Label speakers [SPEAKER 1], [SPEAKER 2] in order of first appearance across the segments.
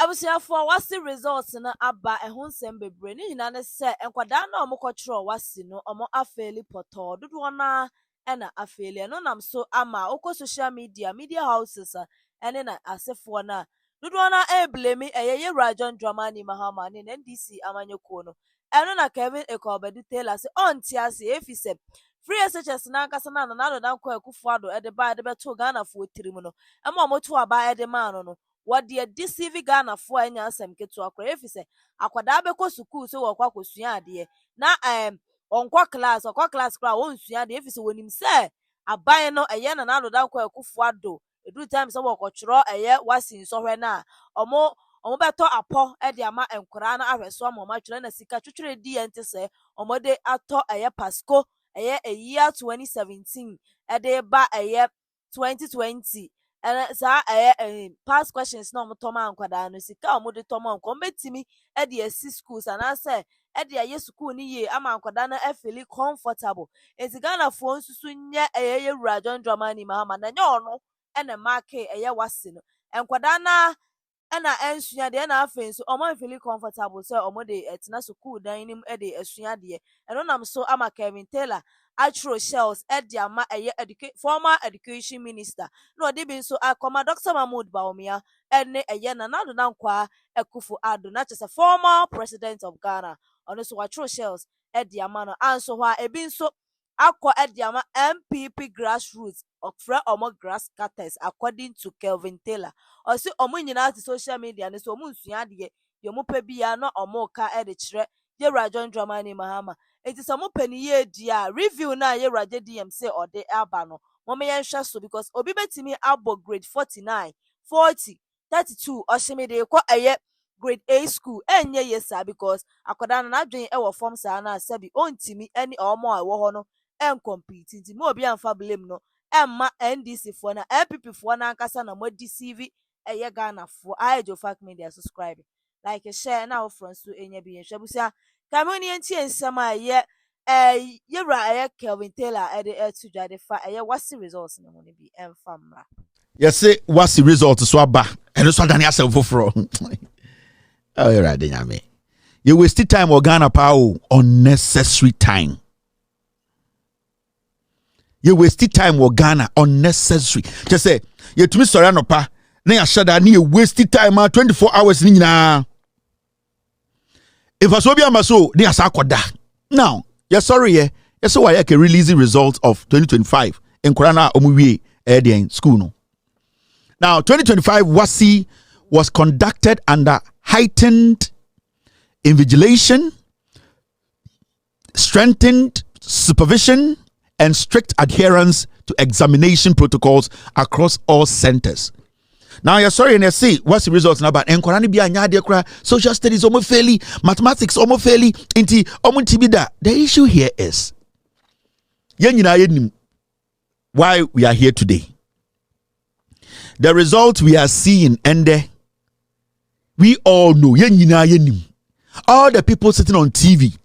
[SPEAKER 1] abusuafo wasi results na aba ehun nsɛm bebree ni nyina ne sɛ nkwadaa na ɔmo kɔtwerɛ wasi no ɔmo afeeli pɔtɔɔ dodoɔ na ɛna afeeli ɛno nam so ama okɔ social media houses a ɛne na asefoɔ na dodoɔ na ɛblemi ɛyɛ Yewura John Dramani Mahama ne NDC amanyɔkuo no ɛno na Kevin Ekɔbɛdu Taylor sɛ ɔnte ase efi sɛ FreeSHS na ankasa na NanaAddo dankɔ Akufo-Addo ɛde ba ɛde bɛto Ghanafoɔ tirim no ɛma ɔmo to aba ɛde maa no what the Deceive Ghanafoɔ anya asɛm ketewa kora efi sɛ akwadaa bɛkɔ sukuu so wɔ kɔ akɔsua adeɛ na ɔnkɔ class kora wɔnsua adeɛ efi sɛ wɔnim sɛ aban no ɛyɛ NanaAddo dankɔ Akufo-Addo edu time sɛ wɔkɔtwerɛ ɛyɛ WASSCE nsɔhwɛ na ɔmo bɛtɔ apɔ ɛde ama nkwadaa na ahwɛ so ama ɔmo atwerɛ na sika twitwere di yɛn te sɛ ɔmo de atɔ ɛyɛ pasco ɛyɛ year 2017 ɛde ba ɛyɛ 2020 and saa past questions na ɔmo tɔma nkwadaa no sika ɔmo de tɔma nkɔ ɔmo betimi ɛde asi schools anaasɛ ɛde ayɛ school ni yie ama nkwadaa no ɛfili comfortable eti Ghanafoɔ nsusu nyɛ ɛyɛ Yewura John Dramani Mahama na nyɛ ɔno ɛna maake ɛyɛ WASSCE no nkwadaa na ɛna ɛnsua deɛ na afei nso ɔmo fili comfortable sɛ ɔmo de ɛtena school dan nim ɛde ɛsua deɛ ɛno nam so ama Kevin Taylor Ay3kâ ɛde ama ɛyɛ former education minister na ɔde bi nso akɔma Dr. Mahmoud Bawumia ɛne ɛyɛ NanaAddo dankɔ Akufo-Addo na kyerɛ sɛ former president of Ghana ɔno so Ay3kâ ɛde ama no anso hɔ a ebi nso akɔ ɛde ama NPP grassroots ɔfrɛ ɔmo grass cutters according to Kevin Taylor ɔsi ɔmo nyinaa te social media ne so ɔmo nsua adeɛ deɛ ɔmo pɛ bia na ɔmo ka ɛde kyerɛ Yewura John Dramani Mahama eti sɛ ɔmo pɛ ne yie di a review na Yewura JDM sɛ ɔde aba no ɔmo yɛn hwɛ so because obi betimi abɔ grade 49 40 32 ɔhyɛmi de kɔ ɛyɛ grade A school ɛnyɛ yɛ saa because akwadaa no n'adwene ɛwɔ fam saa na sɛbi ɔntimi ɛne ɔmo a ɛwɔ hɔ no ɛncompete nti mo obi amfa blame no ɛmma NDC foɔ na NPP foɔ na ankasa na mo deceive ɛyɛ Ghanafoɔ Ay3kâ media subscribe like share na ofro nso enya bi nhwɛ busia kamuni enti ensɛm a ɛyɛ Yewura ɛyɛ Kevin Taylor ɛde ɛto dwade fa ɛyɛ WASSCE results no mo ne bi ɛmfa mmra
[SPEAKER 2] yɛse WASSCE results so aba ɛno so adane asɛm foforɔ oh right nyame you waste time or Ghana power unnecessary time. You waste time or Ghana unnecessary. Just say you to me sorry anopa na ya shada ni you waste time 24 hours ni nyina. If aso bi amaso ni asa akoda. Now, you sorry yeah. You so why can release results of 2025 in Korana omuwie edien school no. Now, 2025 WASSCE was conducted under heightened invigilation, strengthened supervision, and strict adherence to examination protocols across all centers. Now you're sorry and you see what's the results now about social studies almost fairly, mathematics almost fairly, inti tibida. The issue here is why we are here today. The result we are seeing and we all know all the people sitting on TV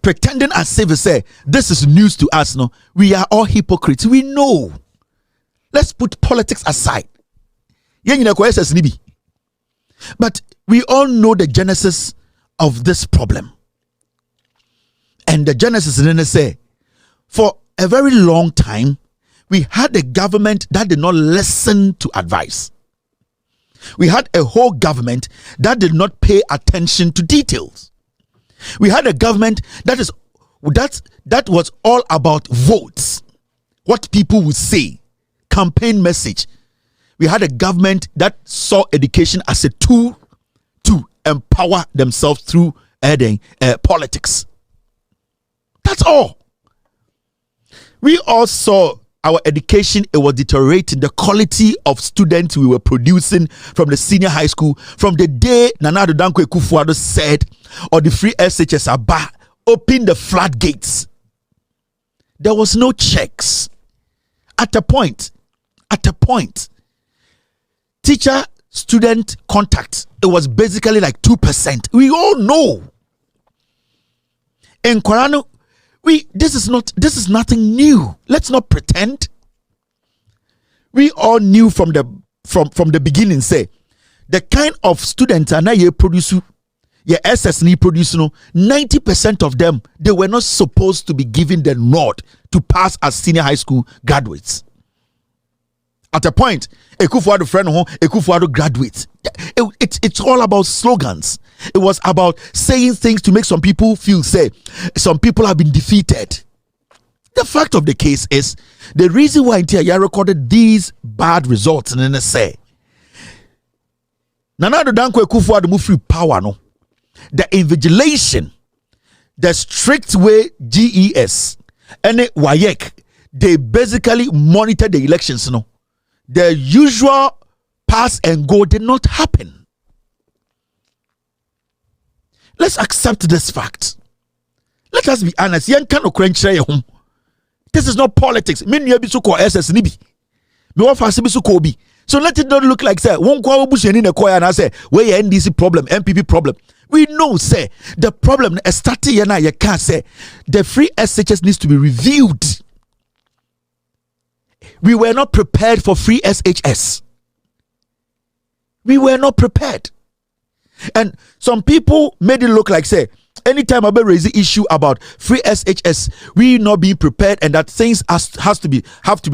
[SPEAKER 2] pretending as if they say this is news to us. No, we are all hypocrites. We know. Let's put politics aside. But we all know the genesis of this problem. And the genesis is say, for a very long time, we had a government that did not listen to advice. We had a whole government that did not pay attention to details. We had a government that was all about votes, what people would say, campaign message. We had a government that saw education as a tool to empower themselves through politics. That's all. We all saw our education, it was deteriorating. The quality of students we were producing from the senior high school, from the day NanaAddo dankɔ Akufo-Addo said, or the FreeSHS Aba, open the floodgates. There was no checks. At a point, teacher-student contact, it was basically like 2%. We all know. In Korano, this is nothing new. Let's not pretend. We all knew from the beginning, say, the kind of students are now you produce, your SS ni produce, 90% of them, they were not supposed to be given the nod to pass as senior high school graduates. At a point, Ekufuado friend home, Ekufuado graduate. It's all about slogans. It was about saying things to make some people feel say some people have been defeated. The fact of the case is the reason why Ay3kâ recorded these bad results and then say NanaAddo Danko Ekufuado move free power no. The invigilation, the strict way GES and WASSCE, they basically monitor the elections no. The usual pass and go did not happen. Let's accept this fact. Let us be honest. This is not politics. Me be so called SS nibi. Me want fast be so kobi. So let it not look like say one kwa bush in the choir and I say where your NDC problem, NPP problem. We know say the problem starting here now. You can't say the FreeSHS needs to be reviewed. We were not prepared for FreeSHS. We were not prepared. And some people made it look like, say, anytime I raise the issue about FreeSHS, we not being prepared and that things have to be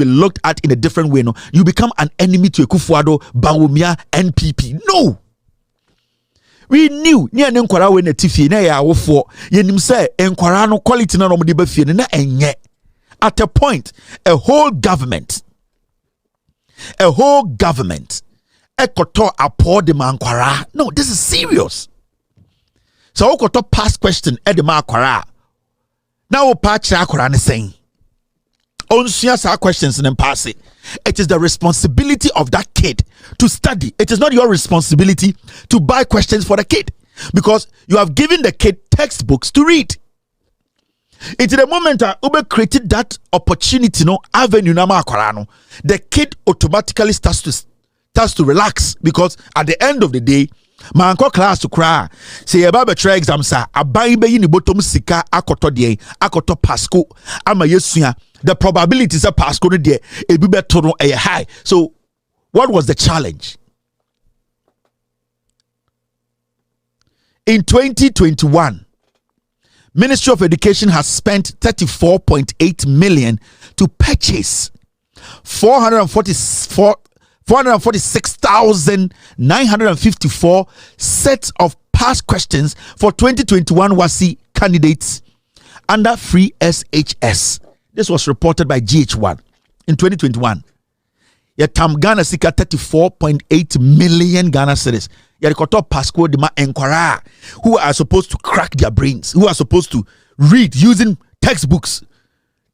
[SPEAKER 2] looked at in a different way. No, you become an enemy to Ekufuado, Bawumia, NPP. No. We knew near Nkwara when the Tifi na ya wofo yenim say Nkwara no quality na no de ba fie na enye. At a point, a whole government, ekoto applaud the Mankwara. No, this is serious. So okoto past question at the Mankwara. Now we patch Akwara ne saying. Onsuya questions and then pass it. It is the responsibility of that kid to study. It is not your responsibility to buy questions for the kid because you have given the kid textbooks to read. It's the moment Ube created that opportunity, no avenue na Mankwara, the kid automatically starts to relax because at the end of the day, manko class to cry. Say about try exams sa abai be ni bottom sika akoto de akoto pasco ama yesuya. The probabilities of pasco no de e bi beto no high. So what was the challenge? In 2021, Ministry of Education has spent 34.8 million to purchase 446,954 sets of past questions for 2021 WASSCE candidates under FreeSHS. This was reported by GH1 in 2021. Yatam Ghana sika 34.8 million Ghana cedis. Yarikoto Pasco de ma Enkwara who are supposed to crack their brains, who are supposed to read using textbooks.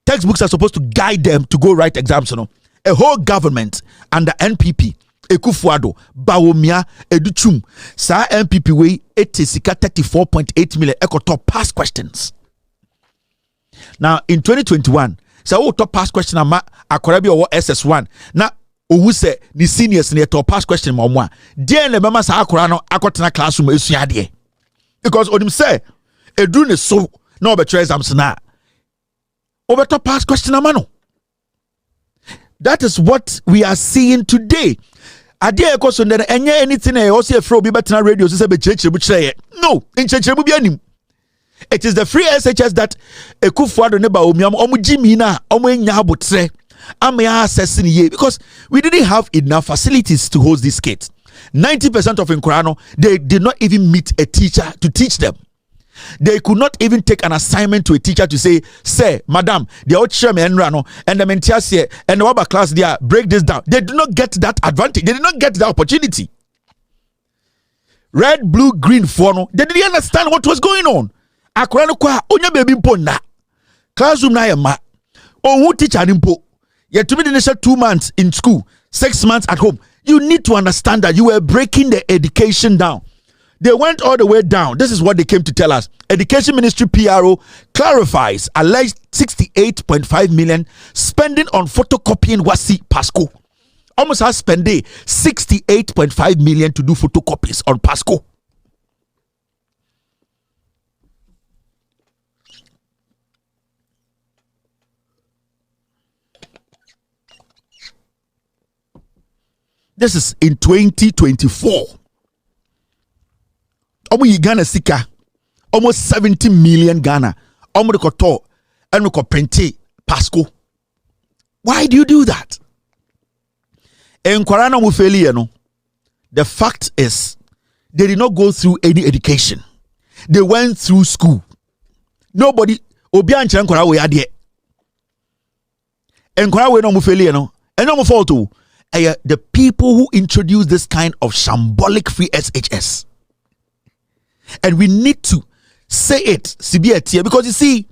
[SPEAKER 2] Textbooks are supposed to guide them to go write exams. You know? A whole government under NPP, Ekufuado, Bawumia, Educhum, sa NPP way 34.8 million top past questions. Now in 2021, so top past question ama akorabi or SS1. Now who say the seniors near top past question mama. Dear the mama sa akora no akotena classroom esua de. Because onim say edu ne so na obetre exams na. Obeto past question amano. That is what we are seeing today. Adia ekoso ndere enye anything e o se fro bi betena radio so se be chechire bu kire. No, in chechire bu bi anim. It is the FreeSHS that Ekufuado ne Bawumia omu jimi na omu enya abotre amya assessing ye because we didn't have enough facilities to host these kids. 90% of Nkwara they did not even meet a teacher to teach them. They could not even take an assignment to a teacher to say, "Sir, madam, the outshare me and the mentias here and the waba class there, break this down." They did not get that advantage. They did not get the opportunity. Red, blue, green, fono. They didn't understand what was going on. Akwara kwa onya baby ponda. Classroom na yema. Who teacher nimpo. You to be the 2 months in school, 6 months at home. You need to understand that you were breaking the education down. They went all the way down. This is what they came to tell us. Education Ministry PRO clarifies alleged 68.5 million spending on photocopying WASSCE Pasco. Almost has spent 68.5 million to do photocopies on Pasco. This is in 2024. Omo yi Ghana sika almost 70 million Ghana. Omo de koto and we ko printe Pasco. Why do you do that? En kwarana mu failure no. The fact is they did not go through any education. They went through school. Nobody obi anche nkwara we ade. Nkwara we no mu failure no. Eno mu fault o. The people who introduced this kind of shambolic FreeSHS. And we need to say it because you see,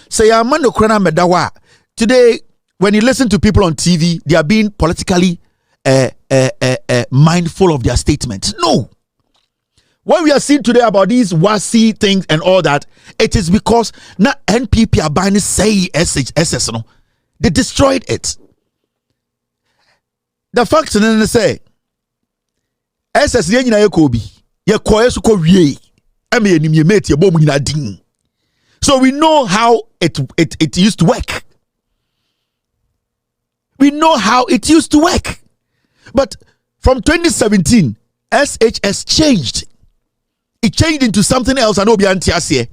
[SPEAKER 2] say amano krana medawa. Today, when you listen to people on TV, they are being politically mindful of their statements. No. What we are seeing today about these WASSCE things and all that, it is because now NPP are buying say SHS. No, they destroyed it. The fact is, say SS nyina yekobi ye koye so ko wie ame enim ye mate ye bom nyina din. So we know how it used to work. We know how it used to work. But from 2017, SHS changed. It changed into something else. I know the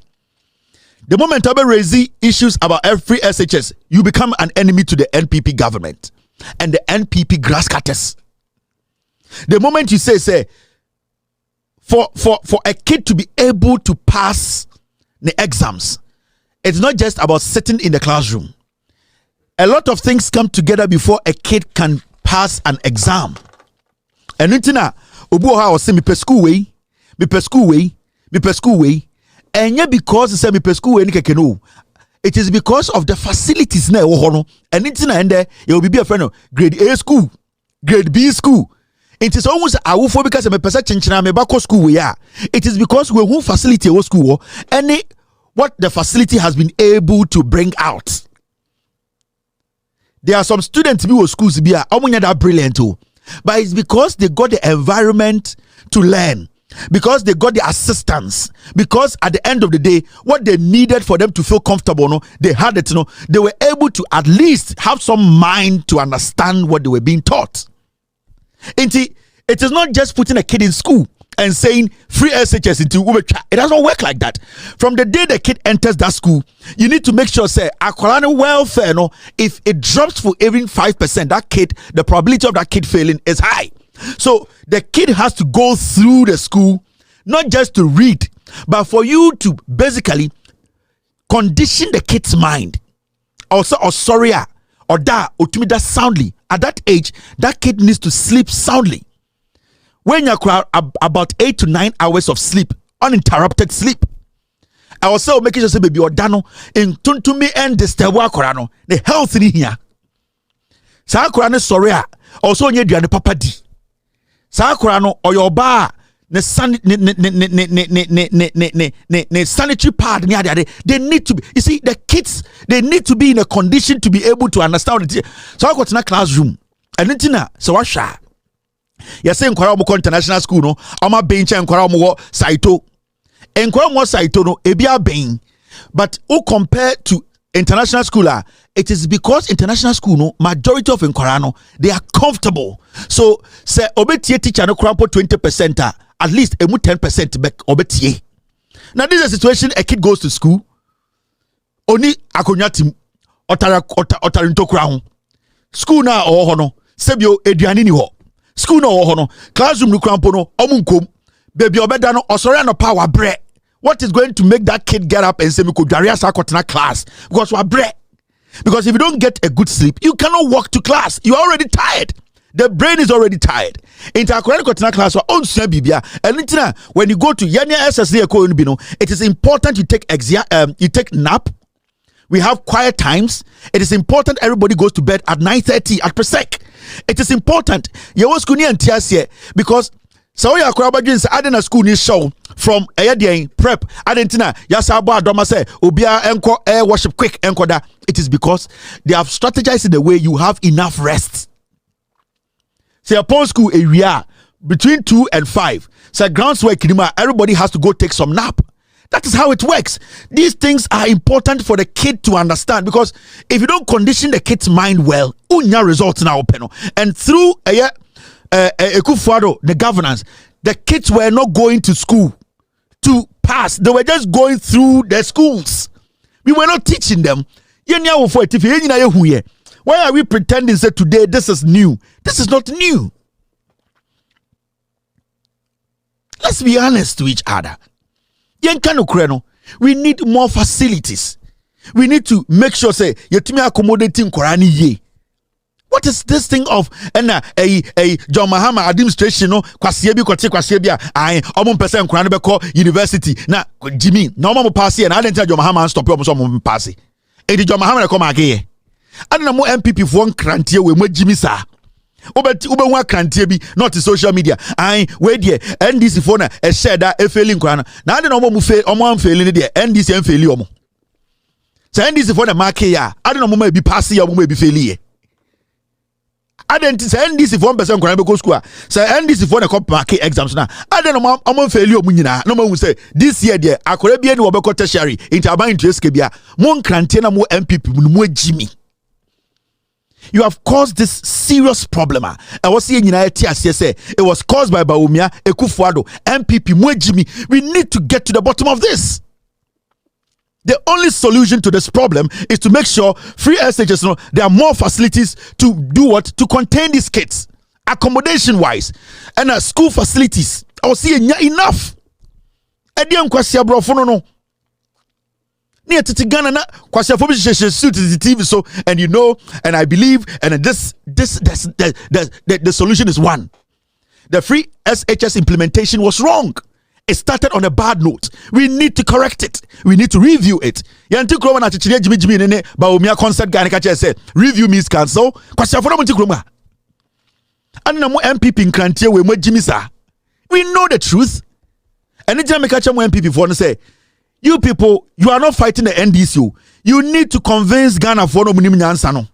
[SPEAKER 2] moment I raise issues about every SHS, you become an enemy to the NPP government and the NPP grass cutters. The moment you say for a kid to be able to pass the exams, it's not just about sitting in the classroom. A lot of things come together before a kid can pass an exam. And intina obu ha o se me pe school way. And yeah, because say me per school way ni keke no. It is because of the facilities na wo ho no. And intina ende you will be a friend of grade A school, grade B school. It is almost awufo because me pesa chinchina me bako school we are. It is because we who facility wo school any what the facility has been able to bring out. There are some students who schools be are that brilliant too. But it's because they got the environment to learn, because they got the assistance, because at the end of the day, what they needed for them to feel comfortable, no, they had it, no, they were able to at least have some mind to understand what they were being taught. It is not just putting a kid in school and saying free SHS into Ubecha. It doesn't work like that. From the day the kid enters that school, you need to make sure say akwalane welfare no, if it drops for even 5%, that kid, the probability of that kid failing is high. So the kid has to go through the school not just to read, but for you to basically condition the kid's mind. Also, or that soundly. At that age, that kid needs to sleep soundly. When you crowd about 8 to 9 hours of sleep, uninterrupted sleep. I was also making sure say baby or dano in tuntumi and disturb akorano the health in here. Sa akorano sorry also nye duane papa di. Sa akorano or your bar ne sanitary pad they need to be, you see the kids, they need to be in a condition to be able to understand it. So I got in a classroom and then so I sha you say nkwara mo international school no ama bench nkwara mo saito nkwara mo saito no ebia ben, but who compare to international school it is because international school no majority of nkwara no they are comfortable. So say obetie teacher no krampo 20% at least emu 10% back obetie. Now this is a situation a kid goes to school oni akonya tim otarinto kra ho school na ho no sebio eduane ni ho school no classroom no krampo no omunkom baby obeda no osori no power bre. What is going to make that kid get up and say me ko dware asa kwatena class? Because we are bre. Because if you don't get a good sleep, you cannot walk to class. You are already tired. The brain is already tired. Class and when you go to it is important you take nap. We have quiet times. It is important everybody goes to bed at 9:30 at persec. It is important. Because so you are adding a school new show from prep adentina yasabo adoma say obia enko air worship quick enkoda. It is because they have strategized in the way you have enough rest. Say upon school area between 2 and 5. Say groundswell kinima, everybody has to go take some nap. That is how it works. These things are important for the kid to understand, because if you don't condition the kid's mind well, unya results now open. And through Ekufuado, the governance, the kids were not going to school. to pass. They were just going through the schools. We were not teaching them. Why are we pretending that today this is new? This is not new. Let's be honest to each other. We need more facilities. We need to make sure say yetimi accommodating Korani ye. What is this thing of a John Mahama administration no kwasiebi I omon person Korani beko university na Jimmy na omon pass here na identity John Mahama stop you omon pass. E di John Mahama come again. Adna mo MPP for krantie we mo Jimmy sa. Ube wa krantie bi not social media. I we there NDC for na e share that e failing Korana. Na adna omon fail omon failing there NDC en fail omon. So NDC for the market ya adna omon be pass ya omon be fail here. Say NDC for 1% Korana be go school. Say NDC for the cop market exams na. Adna omon fail you omon nyina. No man say this year there akore bi eni obeko tertiary interban interest ke bia. Mo krantie na mo MPP mo Jimmy. You have caused this serious problem. I was saying it was caused by Bawumia, Ekufuado, MPP, Mwejimi. We need to get to the bottom of this. The only solution to this problem is to make sure FreeSHS, there are more facilities to do what? To contain these kids, accommodation wise, and school facilities. I was saying enough. Near to Ghana na kwasi afo bi suit the TV so and you know and I believe and the solution is one. The FreeSHS implementation was wrong. It started on a bad note. We need to correct it. We need to review it. Yanti kroma na chichire jimi nene Bawumia concert guy ka say review means cancel. Kwasi afo no mti kroma. Anna mo MPP nkrantie we mo jimi sa. We know the truth. And the Jamaica mo MPP for no say you people, you are not fighting the NDC. You need to convince Ghana for no minimum answer no.